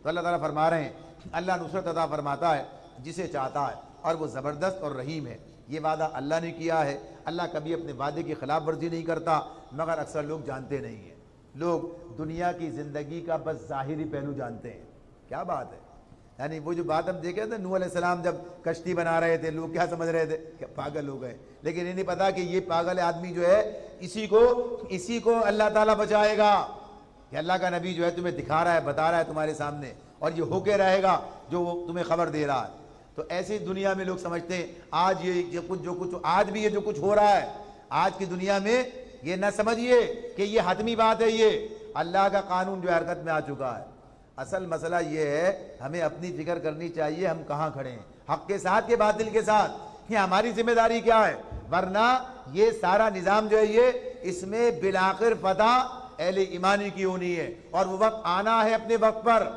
تو اللہ تعالیٰ فرما رہے ہیں اللہ نصرت عطا فرماتا ہے جسے چاہتا ہے، اور وہ زبردست اور رحیم ہے۔ یہ وعدہ اللہ نے کیا ہے، اللہ کبھی اپنے وعدے کی خلاف ورزی نہیں کرتا، مگر اکثر لوگ جانتے نہیں ہیں۔ لوگ دنیا کی زندگی کا بس ظاہری پہلو جانتے ہیں۔ کیا بات ہے، یعنی وہ جو بات ہم دیکھے تھے نوح علیہ السلام جب کشتی بنا رہے تھے، لوگ کیا سمجھ رہے تھے کہ پاگل ہو گئے، لیکن یہ نہیں پتا کہ یہ پاگل آدمی جو ہے اسی کو اللہ تعالیٰ بچائے گا، کہ اللہ کا نبی جو ہے تمہیں دکھا رہا ہے، بتا رہا ہے تمہارے سامنے، اور یہ ہو کے رہے گا جو وہ تمہیں خبر دے رہا ہے۔ تو ایسی دنیا میں لوگ سمجھتے ہیں آج یہ جو کچھ آج بھی یہ جو کچھ ہو رہا ہے آج کی دنیا میں، یہ نہ سمجھیے کہ یہ حتمی بات ہے، یہ اللہ کا قانون جو حرکت میں آ چکا ہے۔ اصل مسئلہ یہ ہے ہمیں اپنی فکر کرنی چاہیے ہم کہاں کھڑے ہیں، حق کے ساتھ کہ باطل کے ساتھ، یہ ہماری ذمہ داری کیا ہے، ورنہ یہ سارا نظام جو ہے یہ اس میں بالآخر فتح اہل ایمانی کی ہونی ہے، اور وہ وقت آنا ہے اپنے وقت پر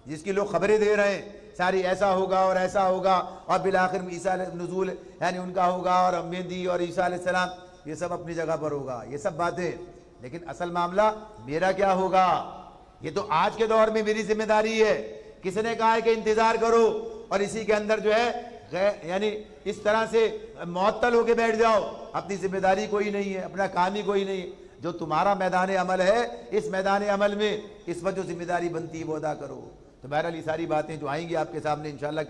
جس کی لوگ خبریں دے رہے ہیں ساری ایسا ہوگا اور ایسا ہوگا، اور بالآخر عیسیٰ علیہ نزول یعنی ان کا ہوگا، اور مہدی اور عیسیٰ علیہ السلام یہ سب اپنی جگہ پر ہوگا، یہ سب باتیں، لیکن اصل معاملہ میرا کیا ہوگا، یہ تو آج کے دور میں میری ذمہ داری ہے۔ کس نے کہا ہے کہ انتظار کرو اور اسی کے اندر جو ہے یعنی اس طرح سے معطل ہو کے بیٹھ جاؤ، اپنی ذمہ داری کوئی نہیں ہے، اپنا کام ہی کوئی نہیں ہے۔ جو تمہارا میدان عمل ہے اس میدان عمل میں اس وقت جو ذمہ داری بنتی ہے وہ ادا کرو۔ تو بہرحال یہ ساری باتیں جو آئیں گی آپ کے سامنے انشاءاللہ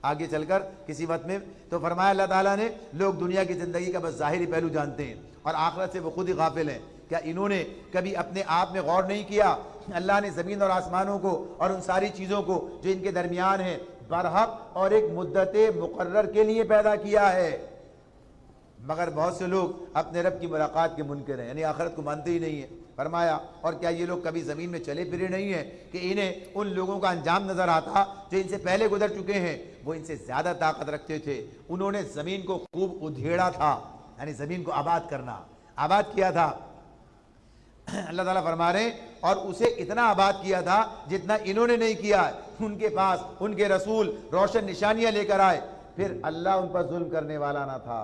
آگے چل کر کسی وقت میں، تو فرمایا اللہ تعالیٰ نے لوگ دنیا کی زندگی کا بس ظاہری پہلو جانتے ہیں اور آخرت سے وہ خود ہی غافل ہیں۔ کیا انہوں نے کبھی اپنے آپ میں غور نہیں کیا؟ اللہ نے زمین اور آسمانوں کو اور ان ساری چیزوں کو جو ان کے درمیان ہیں برحق اور ایک مدت مقرر کے لیے پیدا کیا ہے، مگر بہت سے لوگ اپنے رب کی ملاقات کے منکر ہیں، یعنی آخرت کو مانتے ہی نہیں ہیں۔ فرمایا اور کیا یہ لوگ کبھی زمین میں چلے پھرے نہیں ہیں کہ انہیں ان لوگوں کا انجام نظر آتا جو ان سے پہلے گزر چکے ہیں، وہ ان سے زیادہ طاقت رکھتے تھے، انہوں نے زمین کو خوب ادھیڑا تھا، یعنی زمین کو آباد کیا تھا۔ اللہ تعالیٰ فرما رہے ہیں اور اسے اتنا آباد کیا تھا جتنا انہوں نے نہیں کیا ہے۔ ان کے پاس ان کے رسول روشن نشانیاں لے کر آئے، پھر اللہ ان پر ظلم کرنے والا نہ تھا،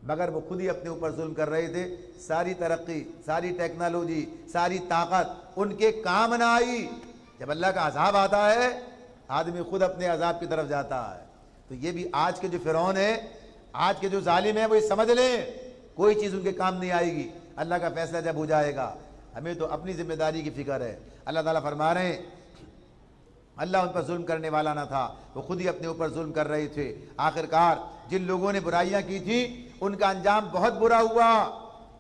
مگر وہ خود ہی اپنے اوپر ظلم کر رہے تھے۔ ساری ترقی، ساری ٹیکنالوجی، ساری طاقت ان کے کام نہ آئی۔ جب اللہ کا عذاب آتا ہے آدمی خود اپنے عذاب کی طرف جاتا ہے۔ تو یہ بھی آج کے جو فرعون ہیں، آج کے جو ظالم ہیں، وہ یہ سمجھ لیں کوئی چیز ان کے کام نہیں آئے گی، اللہ کا فیصلہ جب ہو جائے گا۔ ہمیں تو اپنی ذمہ داری کی فکر ہے۔ اللہ تعالیٰ فرما رہے ہیں اللہ ان پر ظلم کرنے والا نہ تھا، وہ خود ہی اپنے اوپر ظلم کر رہے تھے۔ آخرکار جن لوگوں نے برائیاں کی تھیں ان کا انجام بہت برا ہوا،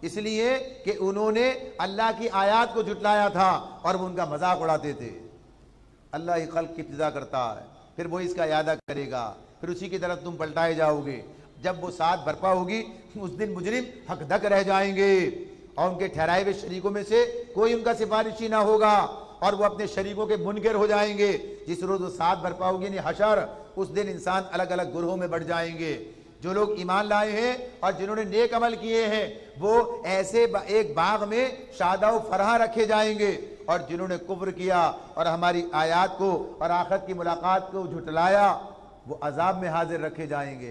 اس لیے کہ انہوں نے اللہ کی آیات کو جھٹلایا تھا اور وہ ان کا مذاق اڑاتے تھے۔ اللہ ہی خلق کی ابتدا کرتا ہے، پھر وہ اس کا اعادہ کرے گا، پھر اسی کی طرف تم پلٹائے جاؤ گے۔ جب وہ ساتھ برپا ہوگی اس دن مجرم حق دک رہ جائیں گے اور ان کے ٹھہرائے ہوئے شریکوں میں سے کوئی ان کا سفارشی نہ ہوگا، اور وہ اپنے شریکوں کے منکر ہو جائیں گے۔ جس روز وہ ساتھ برپا ہوگی یعنی حشر، اس دن انسان الگ الگ گروہوں میں بڑھ جائیں گے۔ جو لوگ ایمان لائے ہیں اور جنہوں نے نیک عمل کیے ہیں وہ ایسے ایک باغ میں شادہ و فرح رکھے جائیں گے، اور جنہوں نے کفر کیا اور ہماری آیات کو اور آخرت کی ملاقات کو جھٹلایا وہ عذاب میں حاضر رکھے جائیں گے۔